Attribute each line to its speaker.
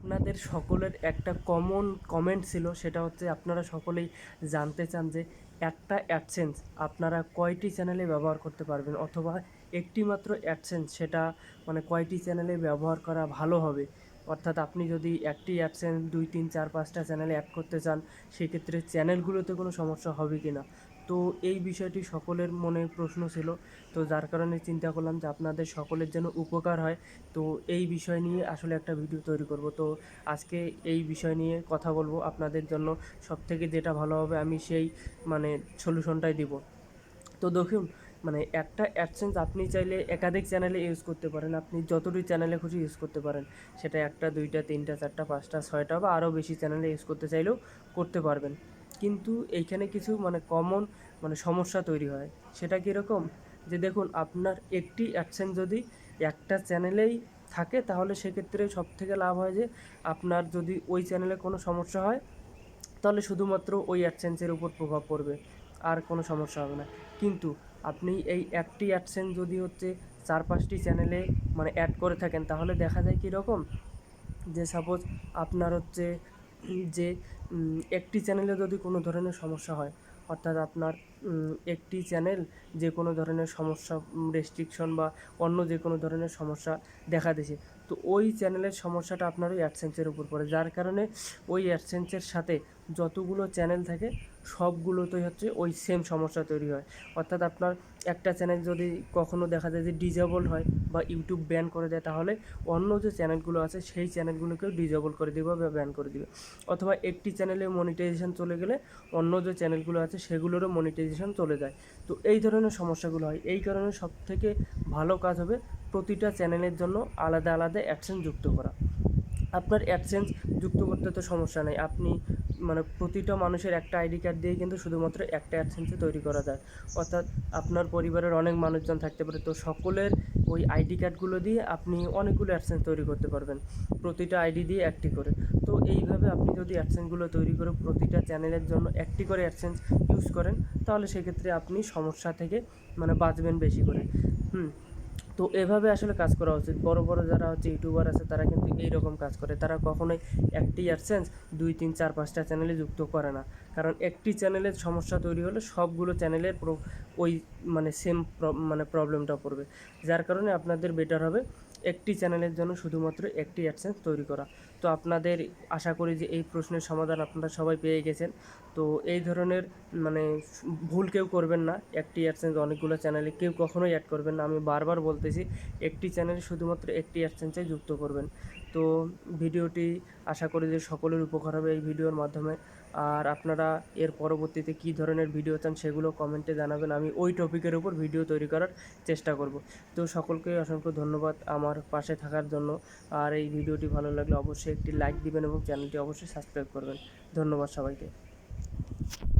Speaker 1: আপনাদের সকলের একটা কমন কমেন্ট ছিল, সেটা হচ্ছে আপনারা সকলেই জানতে চান যে একটা অ্যাডসেন্স আপনারা কয়টি চ্যানেলে ব্যবহার করতে পারবেন, অথবা একটি মাত্র অ্যাডসেন্স সেটা মানে কয়টি চ্যানেলে ব্যবহার করা ভালো হবে। অর্থাৎ আপনি যদি একটি অ্যাডসেন্স 2 3 4 5টা চ্যানেলে অ্যাড করতে চান, সেক্ষেত্রে চ্যানেলগুলোতে কোনো সমস্যা হবে কি না। তো এই বিষয়টি সকলের মনে প্রশ্ন ছিল, তো যার কারণে চিন্তা করলাম যে আপনাদের সকলের যেন উপকার হয়। তো এই বিষয় নিয়ে আসলে একটা ভিডিও তৈরি করব। তো আজকে এই বিষয় নিয়ে কথা বলবো, আপনাদের জন্য সবথেকে যেটা ভালো হবে আমি সেই মানে সলিউশনটাই দিব। তো দেখুন, মানে একটা অ্যাডসেন্স আপনি চাইলে একাধিক চ্যানেলে ইউজ করতে পারেন, আপনি যতটি চ্যানেলে খুশি ইউজ করতে পারেন। সেটা একটা, দুইটা, তিনটা, চারটা, পাঁচটা, ছয়টা বা আরও বেশি চ্যানেলে ইউজ করতে চাইলেও করতে পারবেন। কিন্তু এইখানে কিছু মানে কমন মানে সমস্যা তৈরি হয়। সেটা কীরকম, যে দেখুন, আপনার একটি অ্যাডসেন্স যদি একটা চ্যানেলেই থাকে, তাহলে সেক্ষেত্রে সবথেকে লাভ হয় যে আপনার যদি ওই চ্যানেলে কোনো সমস্যা হয়, তাহলে শুধুমাত্র ওই অ্যাডসেন্সের উপর প্রভাব পড়বে, আর কোনো সমস্যা হবে না। কিন্তু আপনি এই একটি অ্যাডসেন্স যদি হচ্ছে 4 5টি চ্যানেলে মানে অ্যাড করে থাকেন, তাহলে দেখা যায় কীরকম, যে সাপোজ আপনার হচ্ছে যে একটি চ্যানেলে যদি কোনো ধরনের সমস্যা হয়, অর্থাৎ আপনার একটি চ্যানেল যে কোনো ধরনের সমস্যা, রেস্ট্রিকশন বা অন্য যে কোনো ধরনের সমস্যা দেখা দিয়েছে, তো ওই চ্যানেলের সমস্যাটা আপনার ওই অ্যাডসেন্সের উপর পড়ে, যার কারণে ওই অ্যাডসেন্সের সাথে যতগুলো চ্যানেল থাকে সবগুলোতেই হচ্ছে ওই সেম সমস্যা তৈরি হয়। অর্থাৎ আপনার একটা চ্যানেল যদি কখনও দেখা যায় যে ডিজেবল হয় বা ইউটিউব ব্যান করে দেয়, তাহলে অন্য যে চ্যানেলগুলো আছে সেই চ্যানেলগুলোকেও ডিজেবল করে দেবে বা ব্যান করে দেবে। অথবা একটি চ্যানেলে মনিটাইজেশন চলে গেলে অন্য যে চ্যানেলগুলো আছে সেগুলোরও মনিটাইজেশন চলে যায়। তো এই ধরনের সমস্যাগুলো হয়। এই কারণে সবথেকে ভালো কাজ হবে প্রতিটা চ্যানেলের জন্য আলাদা আলাদা অ্যাডসেন্স যুক্ত করা। আপনার অ্যাডসেন্স যুক্ত করতে তো সমস্যা নেই, আপনি মানে প্রতিটা মানুষের একটা আইডি কার্ড দিয়ে কিন্তু শুধুমাত্র একটা অ্যাডসেন্সে তৈরি করা যায়। অর্থাৎ আপনার পরিবারের অনেক মানুষজন থাকতে পারে, তো সকলের ওই আইডি কার্ডগুলো দিয়ে আপনি অনেকগুলো অ্যাডসেন্স তৈরি করতে পারবেন, প্রতিটা আইডি দিয়ে একটি করে। তো এইভাবে আপনি যদি অ্যাডসেন্সগুলো তৈরি করে প্রতিটা চ্যানেলের জন্য একটি করে অ্যাডসেন্স ইউজ করেন, তাহলে সেক্ষেত্রে আপনি সমস্যা থেকে মানে বাঁচবেন বেশি করে। তো এভাবে আসলে কাজ করা উচিত। বড় বড় যারা হচ্ছে ইউটিউবার আছে, তারা কিন্তু এইরকম কাজ করে, তারা কখনোই একটি অ্যাডসেন্স 2 3 4 5টা চ্যানেলে যুক্ত করে না। কারণ একটি চ্যানেলের সমস্যা তৈরি হলে সবগুলো চ্যানেলের ওই মানে সেম মানে প্রবলেমটা পড়বে। যার কারণে আপনাদের বেটার হবে একটি চ্যানেলের জন্য শুধুমাত্র একটি অ্যাডসেন্স তৈরি করা। তো আপনাদের আশা করি যে এই প্রশ্নের সমাধান আপনারা সবাই পেয়ে গেছেন। তো এই ধরনের মানে ভুল কেউ করবেন না, একটি অ্যাডসেন্স অনেকগুলো চ্যানেলে কেউ কখনোই অ্যাড করবেন না। আমি বারবার বলতেছি, একটি চ্যানেলে শুধুমাত্র একটি অ্যাডসেন্সে যুক্ত করবেন। তো ভিডিওটি আশা করি যে সকলের উপকার হবে এই ভিডিওর মাধ্যমে। আর আপনারা এর পরবর্তীতে কী ধরনের ভিডিও চান সেগুলো কমেন্টে জানাবেন, আমি ওই টপিকের উপর ভিডিও তৈরি করার চেষ্টা করব। তো সকলকে অসংখ্য ধন্যবাদ আমার পাশে থাকার জন্য। আর এই ভিডিওটি ভালো লাগলে অবশ্যই একটি লাইক দিবেন এবং চ্যানেলটি অবশ্যই সাবস্ক্রাইব করবেন। ধন্যবাদ সবাইকে।